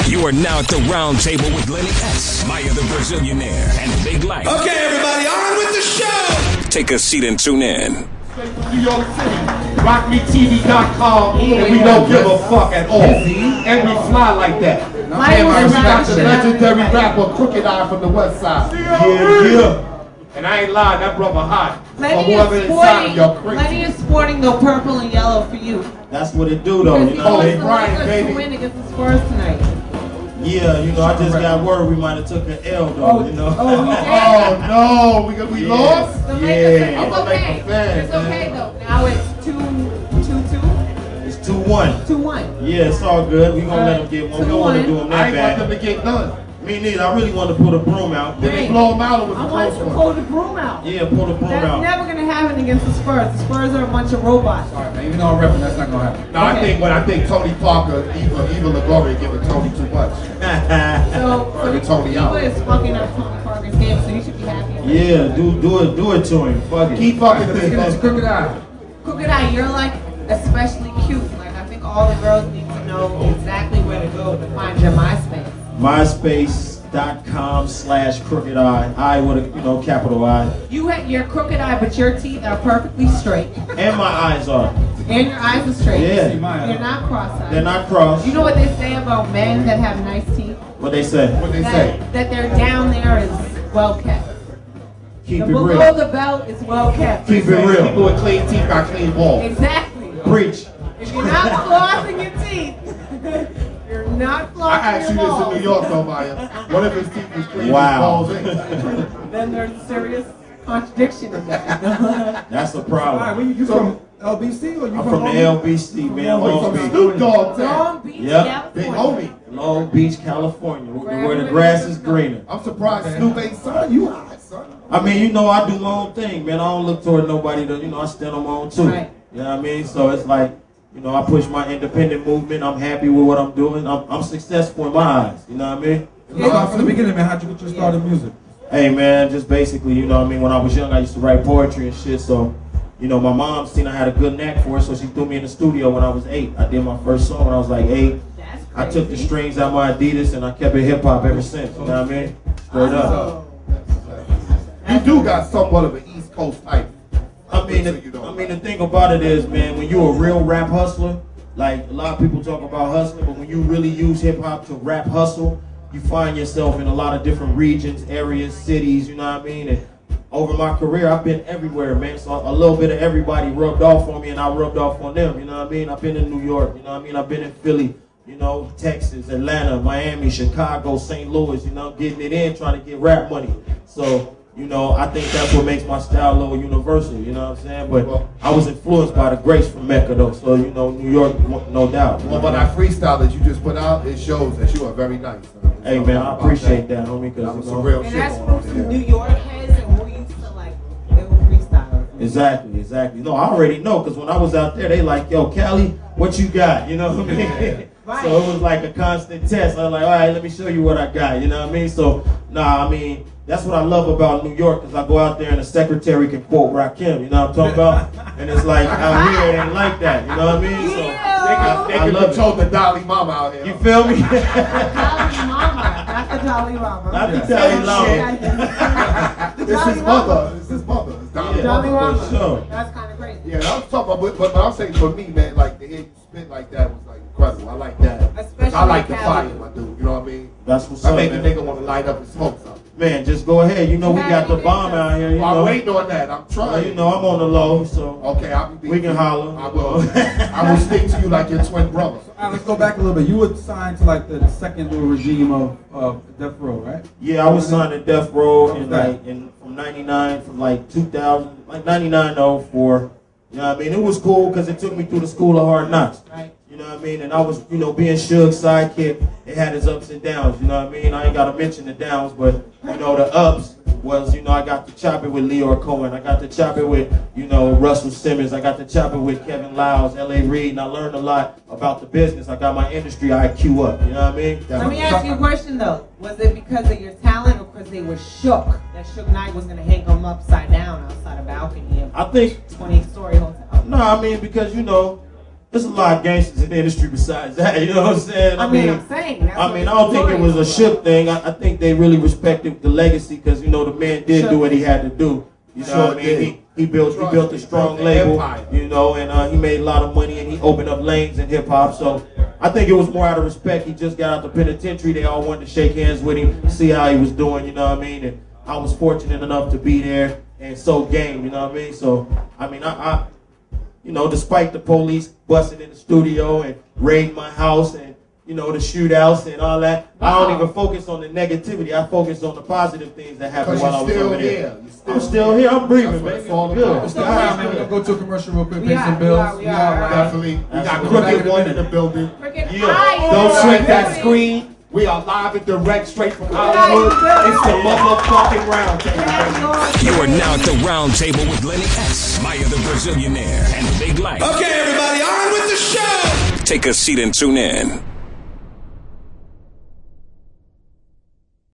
You are now at the Roundtable with Lenny S., Maya the Brazilianaire, and Big Life. Okay, everybody, on with the show! Take a seat and tune in. New York City, RockMeTV.com, and we don't give a fuck at all. And we fly like that. And we got the legendary rapper Crooked Eye from the West Side. Yeah. And I ain't lying, that brother hot. Lenny is sporting the purple and yellow for you. That's what it do, though. You know, Holy Brian, baby. To win against the Spurs tonight. Yeah, you know, I just got word we might have took an L, though. You know. Oh no, we lost. So yeah, it's okay. It's okay though. Now it's 2-2. It's 2-1. 2-1. Yeah, it's all good. We gonna let them get one. We don't want to do them that bad. I ain't want them to get done. Me neither. I really wanted to pull the broom out. Did they blow them out or was it close one? Pull the broom out. Yeah, pull the broom out. That's never going to happen against the Spurs. The Spurs are a bunch of robots. All right, man. Even though I'm repping, that's not going to happen. No, okay. I think Tony Parker, Eva Longoria giving Tony too much. so Tony Eva is fucking up Tony Parker's game, so you should be happy. Yeah, do it to him. Fuck it. Keep fucking him. Crooked Eye. Crooked Eye, you're like especially cute. Like I think all the girls need to know exactly where to go to find your MySpace. MySpace.com/Crooked Eye. I with a capital I. You're Crooked Eye, but your teeth are perfectly straight. And my eyes are. And your eyes are straight. Yeah. They're not cross-eyed. They're not crossed. You know what they say about men that have nice teeth? What they say? That their down there is well kept. Keep it below real. Below the belt is well kept. Keep it real. People with clean teeth got clean balls. Exactly. Preach. If you're not flossing your teeth, you're not flossing your balls. I asked you this in New York, though, Maya. What if his teeth was clean? Wow. Then there's a serious contradiction in that. That's a problem. All right, you from LBC or you I'm from the LBC, man. Long Beach. Snoop Dogg. Long Beach, yep. Big homie. Long Beach, California, where the grass is greener. I'm surprised Snoop ain't son. You hot, son. I mean, I do my own thing, man. I don't look toward nobody to, I stand on my own too. Right. You know what I mean? So it's like, I push my independent movement. I'm happy with what I'm doing. I'm successful in my eyes. You know what I mean? From the beginning, man, how'd you get your start in music? Hey, man, just basically, when I was young, I used to write poetry and shit. So, my mom seen I had a good knack for it, so she threw me in the studio when I was 8. I did my first song when I was like 8. I took the strings out my Adidas and I kept it hip hop ever since. You know what I mean? Straight up. You do got somewhat of an East Coast type. I mean, the thing about it is, man, when you're a real rap hustler, like a lot of people talk about hustling, but when you really use hip hop to rap hustle, you find yourself in a lot of different regions, areas, cities, you know what I mean? And over my career, I've been everywhere, man. So a little bit of everybody rubbed off on me and I rubbed off on them, you know what I mean? I've been in New York, you know what I mean? I've been in Philly, Texas, Atlanta, Miami, Chicago, St. Louis, getting it in, trying to get rap money. So, I think that's what makes my style a little universal, you know what I'm saying? But I was influenced by the greats from Mecca, though, so, New York, no doubt. Well, but that freestyle that you just put out, it shows that you are very nice. Hey, man, I appreciate that, homie, because, that was some real and shit. And that's from some New York heads, and we're used to, like, little freestyle. Exactly. No, I already know, because when I was out there, they like, yo, Cali, what you got, you know what I mean? Right. So it was like a constant test. I was like, all right, let me show you what I got, you know what I mean? So, that's what I love about New York, because I go out there and the secretary can quote Rakim, you know what I'm talking about? And it's like, out here, it ain't like that, you know what I mean? So they can control the Dalai Mama out here. You feel me? Dalai Mama, not the Dalai Lama. Not the Dalai Lama. It's his mother. It's his mother. It's Dalai Lama. For sure. That's kind of crazy. Yeah, I'm talking about, but I'm saying for me, man, like, to hear you spit like that was like incredible. I like that. Especially I like the fire, my dude. You know what I mean? That's what's I up, make a man. nigga want to light up and smoke something. Man, just go ahead. We got the bomb out here. I'm waiting on that. I'm trying. I'm on the low, so okay, I'll be. We can holler. I will. I will stick to you like your twin brother. All right, let's go back a little bit. You were signed to like the second little regime of Death Row, right? Yeah, I was signed to Death Row from 99, from like 2000, like 99 to 04. You know what I mean? It was cool because it took me through the school of hard knocks. Right. You know what I mean? And I was, being Suge's sidekick, it had its ups and downs, you know what I mean? I ain't got to mention the downs, but, the ups was, I got to chop it with Leor Cohen. I got to chop it with, Russell Simmons. I got to chop it with Kevin Lyles, L.A. Reid, and I learned a lot about the business. I got my industry IQ up, you know what I mean? Let me ask you a question, though. Was it because of your talent or because they were shook that Suge Knight was going to hang them upside down outside a balcony of I think 20-story hotel? No, I mean, because, there's a lot of gangsters in the industry besides that, you know what I'm saying? I'm saying. That's I don't think it was a ship thing. I think they really respected the legacy because, you know, the man did do what he had to do. You know what I mean? He built a strong label, you know, and he made a lot of money and he opened up lanes in hip hop. So I think it was more out of respect. He just got out the penitentiary. They all wanted to shake hands with him, see how he was doing, you know what I mean? And I was fortunate enough to be there and so game, you know what I mean? So, I mean, I you know, despite the police busting in the studio and raiding my house and, you know, the shootouts and all that, I don't even focus on the negativity. I focus on the positive things that happened while I was over there. I'm still here. I'm breathing, man. It's all good. It's all right, man. We're going to go to a commercial real quick, pay some bills. Definitely. We got Crooked One in the building. Don't shrink that screen. We are live and direct straight from Hollywood. It's the motherfucking Roundtable. You are now at the Roundtable with Lenny S., Maya the Brazilianaire, and Big Life. Okay, everybody, on with the show! Take a seat and tune in.